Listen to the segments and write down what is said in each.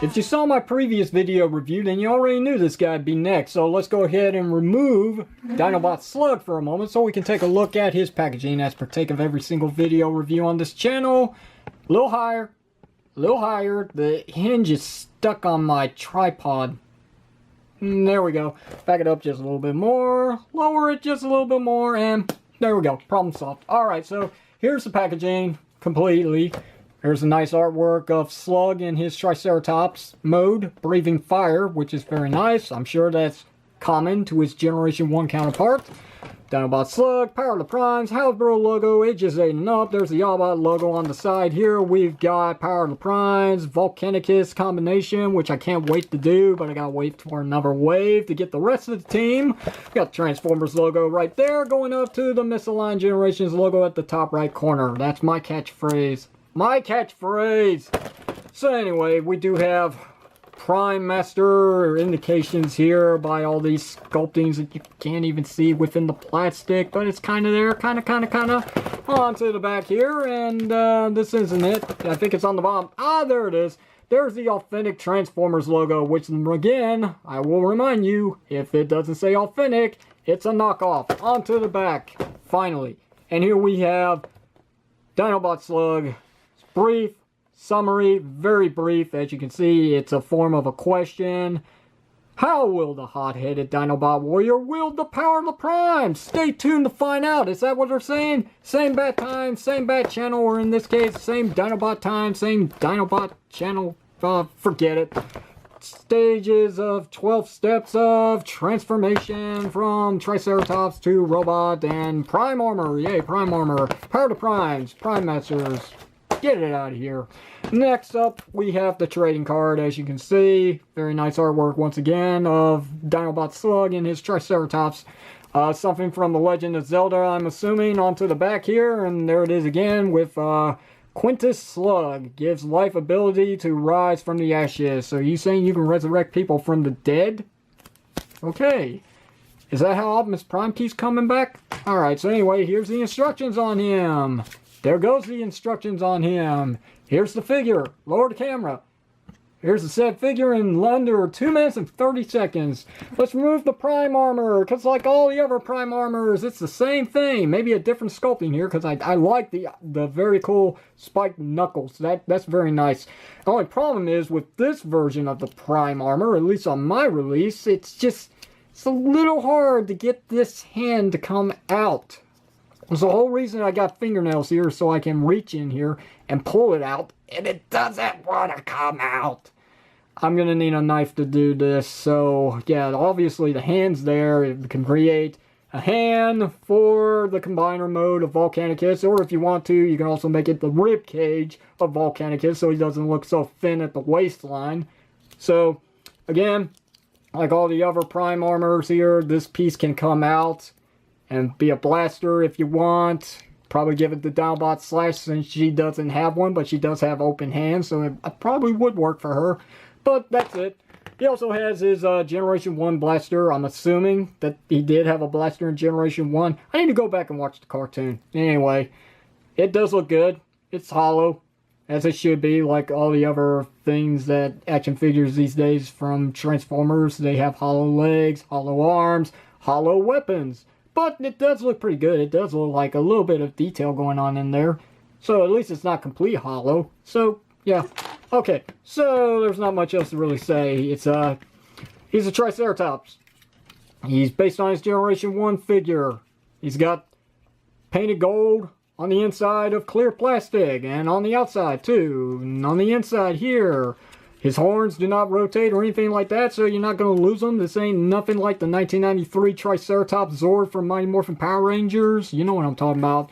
If you saw my previous video review, then you already knew this guy would be next. So let's go ahead and remove Dinobot Slug for a moment so we can take a look at his packaging as partake of every single video review on this channel. A little higher. The hinge is stuck on my tripod. There we go. Back it up just a little bit more. Lower it just a little bit more. And there we go. Problem solved. Alright, so here's the packaging completely. There's a nice artwork of Slug in his Triceratops mode, breathing fire, which is very nice. I'm sure that's common to his Generation 1 counterpart. Dinobot Slug, Power of the Primes, Hasbro logo, ages 8 and up. There's the Autobot logo on the side here. We've got Power of the Primes, Volcanicus combination, which I can't wait to do, but I gotta wait for another wave to get the rest of the team. Got the Transformers logo right there, going up to the Misaligned Generations logo at the top right corner. That's my catchphrase. My catchphrase! So anyway, we do have Prime Master indications here by all these sculptings that you can't even see within the plastic, but it's kind of there, kind of onto the back here, and this isn't it. I think it's on the bottom. Ah, there it is. There's the authentic Transformers logo, which again, I will remind you, if it doesn't say authentic, it's a knockoff. Onto the back, finally. And here we have Dinobot Slug. Brief summary, very brief. As you can see, it's a form of a question. How will the hot-headed Dinobot warrior wield the power of the Primes? Stay tuned to find out. Is that what they're saying? Same bat time, same bat channel, or in this case, same Dinobot time, same Dinobot channel. Forget it. Stages of 12 steps of transformation from Triceratops to robot and Prime Armor. Yay, Prime Armor. Power of the Primes, Prime Masters. Get it out of here. Next up, we have the trading card, as you can see. Very nice artwork, once again, of Dinobot Slug in his Triceratops. Something from The Legend of Zelda, I'm assuming, onto the back here. And there it is again with Quintus Slug. Gives life ability to rise from the ashes. So are you saying you can resurrect people from the dead? Okay. Is that how Optimus Prime keeps coming back? Alright, so anyway, here's the instructions on him. There goes the instructions on him. Here's the figure. Lower the camera. Here's the said figure in under 2 minutes and 30 seconds. Let's remove the Prime Armor, because like all the other Prime Armors, it's the same thing. Maybe a different sculpting here, because I like the very cool spiked knuckles. That's very nice. The only problem is with this version of the Prime Armor, at least on my release, it's a little hard to get this hand to come out. It's the whole reason I got fingernails here, so I can reach in here and pull it out, and it doesn't want to come out. I'm going to need a knife to do this, so yeah, obviously the hand's there. It can create a hand for the combiner mode of Volcanicus, or if you want to, you can also make it the rib cage of Volcanicus so he doesn't look so thin at the waistline. So, again, like all the other Prime Armors here, this piece can come out and be a blaster if you want. Probably give it to Dinobot Slash since she doesn't have one, but she does have open hands, so it probably would work for her. But that's it. He also has his Generation 1 blaster. I'm assuming that he did have a blaster in Generation 1. I need to go back and watch the cartoon. Anyway, it does look good. It's hollow, as it should be, like all the other things that action figures these days from Transformers. They have hollow legs, hollow arms, hollow weapons. But it does look pretty good. It does look like a little bit of detail going on in there. So at least it's not complete hollow. So, yeah. Okay, so there's not much else to really say. He's a Triceratops. He's based on his Generation 1 figure. He's got painted gold on the inside of clear plastic. And on the outside, too. And on the inside here, his horns do not rotate or anything like that, so you're not going to lose them. This ain't nothing like the 1993 Triceratops Zord from Mighty Morphin Power Rangers. You know what I'm talking about.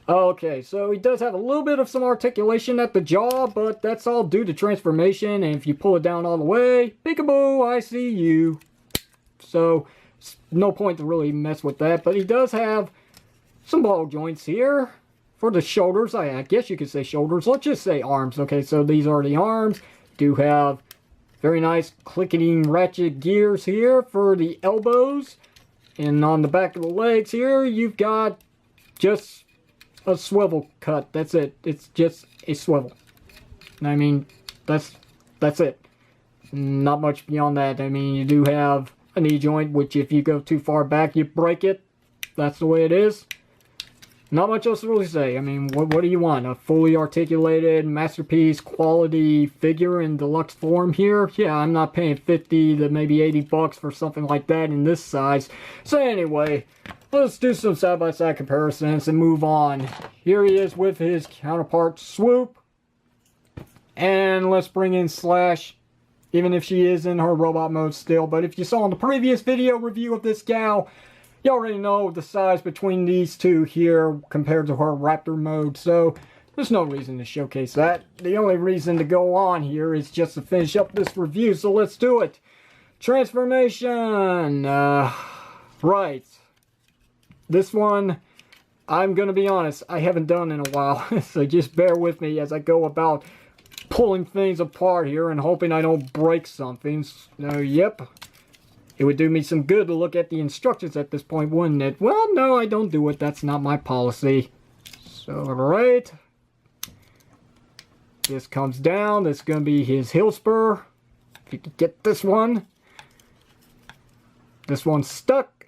Okay, so he does have a little bit of some articulation at the jaw, but that's all due to transformation. And if you pull it down all the way, peekaboo, I see you. So, no point to really mess with that. But he does have some ball joints here for the shoulders. I guess you could say shoulders. Let's just say arms. Okay, so these are the arms. Do have very nice clicking ratchet gears here for the elbows. And on the back of the legs here, you've got just a swivel cut. That's it. It's just a swivel. I mean, that's it. Not much beyond that. I mean, you do have a knee joint, which if you go too far back, you break it. That's the way it is. Not much else to really say. I mean, what do you want? A fully articulated, masterpiece, quality figure in deluxe form here? Yeah, I'm not paying 50 to maybe 80 bucks for something like that in this size. So anyway, let's do some side-by-side comparisons and move on. Here he is with his counterpart, Swoop. And let's bring in Slash, even if she is in her robot mode still. But if you saw in the previous video review of this gal, you already know the size between these two here compared to her Raptor mode, so there's no reason to showcase that. The only reason to go on here is just to finish up this review, so let's do it. Transformation! Right. This one, I'm going to be honest, I haven't done in a while, so just bear with me as I go about pulling things apart here and hoping I don't break something. So, yep. It would do me some good to look at the instructions at this point, wouldn't it? Well, no, I don't do it. That's not my policy. So, alright. This comes down. This is going to be his heel spur. If you could get this one. This one's stuck.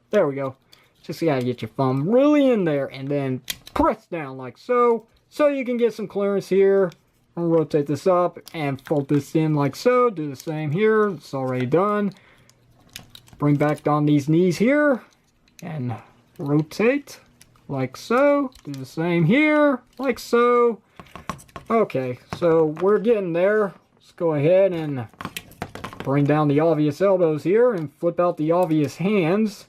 There we go. Just gotta get your thumb really in there and then press down like so. So you can get some clearance here. I'll rotate this up and fold this in like so. Do the same here. It's already done. Bring back on these knees here and rotate like so. Do the same here like so. Okay, so we're getting there. Let's go ahead and bring down the obvious elbows here and flip out the obvious hands.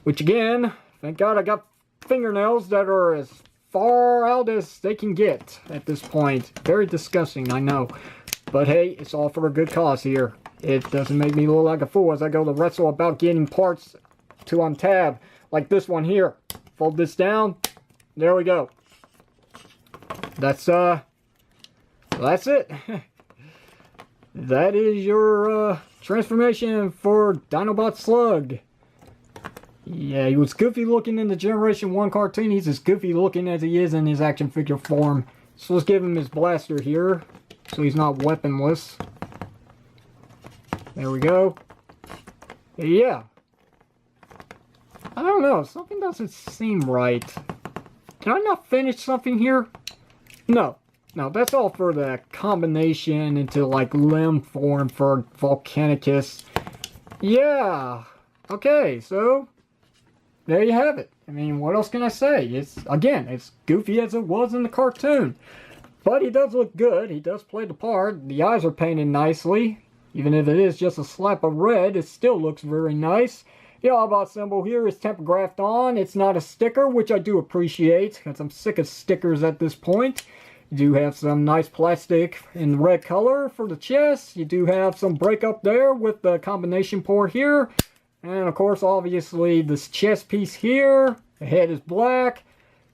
Which again, thank God I got fingernails that are as far out as they can get at this point. Very disgusting, I know. But hey, it's all for a good cause here. It doesn't make me look like a fool as I go to wrestle about getting parts to untab. Like this one here. Fold this down. There we go. That's it. That is your transformation for Dinobot Slug. Yeah, he was goofy looking in the Generation 1 cartoon. He's as goofy looking as he is in his action figure form. So let's give him his blaster here, so he's not weaponless. There we go. Yeah. I don't know, something doesn't seem right. Did I not finish something here? No. No, that's all for the combination into like limb form for Volcanicus. Yeah. Okay, so there you have it. I mean, what else can I say? It's, again, it's goofy as it was in the cartoon. But he does look good. He does play the part. The eyes are painted nicely. Even if it is just a slap of red, it still looks very nice. The Autobot symbol here is tempographed on. It's not a sticker, which I do appreciate, because I'm sick of stickers at this point. You do have some nice plastic in the red color for the chest. You do have some breakup there with the combination port here. And of course, obviously, this chest piece here, the head is black,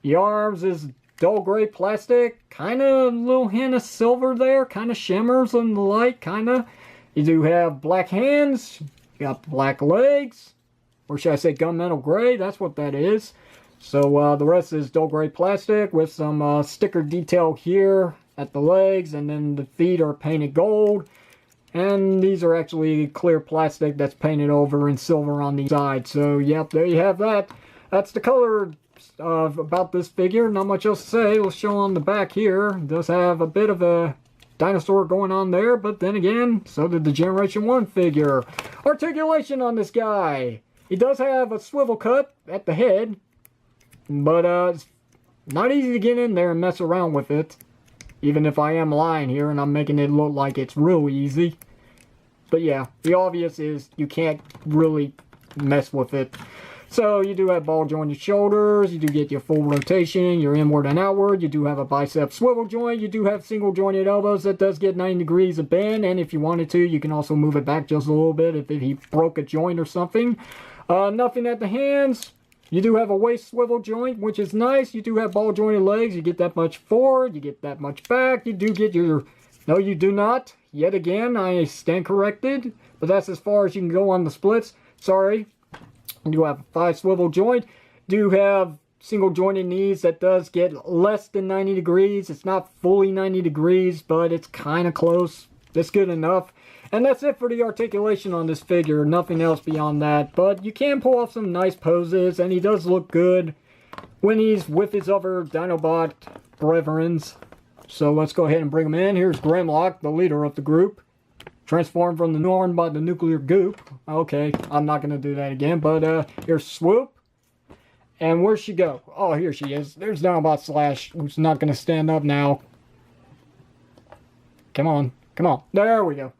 the arms is dull gray plastic, kind of a little hint of silver there, kind of shimmers in the light, kind of. You do have black hands, you got black legs, or should I say gunmetal gray, that's what that is. So the rest is dull gray plastic with some sticker detail here at the legs, and then the feet are painted gold. And these are actually clear plastic that's painted over in silver on the side. So, yep, there you have that. That's the color about this figure. Not much else to say. Let's show on the back here. It does have a bit of a dinosaur going on there. But then again, so did the Generation 1 figure. Articulation on this guy. He does have a swivel cut at the head. But it's not easy to get in there and mess around with it. Even if I am lying here and I'm making it look like it's real easy. But yeah, the obvious is you can't really mess with it. So you do have ball jointed shoulders, you do get your full rotation, your inward and outward, you do have a bicep swivel joint, you do have single jointed elbows that does get 90 degrees of bend, and if you wanted to, you can also move it back just a little bit if he broke a joint or something. Nothing at the hands. You do have a waist swivel joint, which is nice. You do have ball jointed legs. You get that much forward. You get that much back. You do get your... No, you do not. Yet again, I stand corrected. But that's as far as you can go on the splits. Sorry. You do have a 5 swivel joint. Do have single jointed knees that does get less than 90 degrees. It's not fully 90 degrees, but it's kind of close. That's good enough. And that's it for the articulation on this figure. Nothing else beyond that. But you can pull off some nice poses, and he does look good when he's with his other Dinobot brethrens. So let's go ahead and bring him in. Here's Grimlock, the leader of the group. Transformed from the Norn by the nuclear goop. Okay, I'm not going to do that again. But here's Swoop. And where'd she go? Oh, here she is. There's Dinobot Slash, who's not going to stand up now. Come on. Come on. There we go.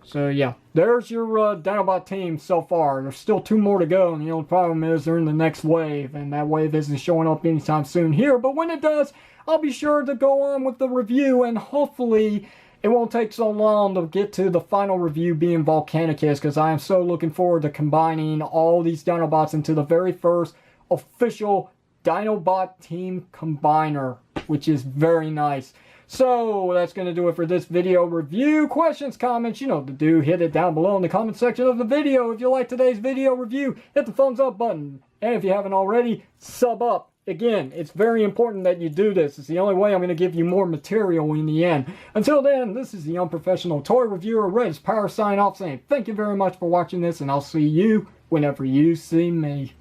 So, yeah. There's your Dinobot team so far. There's still 2 more to go. And the only problem is they're in the next wave. And that wave isn't showing up anytime soon here. But when it does, I'll be sure to go on with the review. And hopefully it won't take so long to get to the final review being Volcanicus. Because I am so looking forward to combining all these Dinobots into the very first official Dinobot team combiner. Which is very nice. So, that's going to do it for this video review. Questions, comments, you know what to do. Hit it down below in the comment section of the video. If you like today's video review, hit the thumbs up button. And if you haven't already, sub up. Again, it's very important that you do this. It's the only way I'm going to give you more material in the end. Until then, this is the unprofessional toy reviewer, Red's Power, sign off saying thank you very much for watching this, and I'll see you whenever you see me.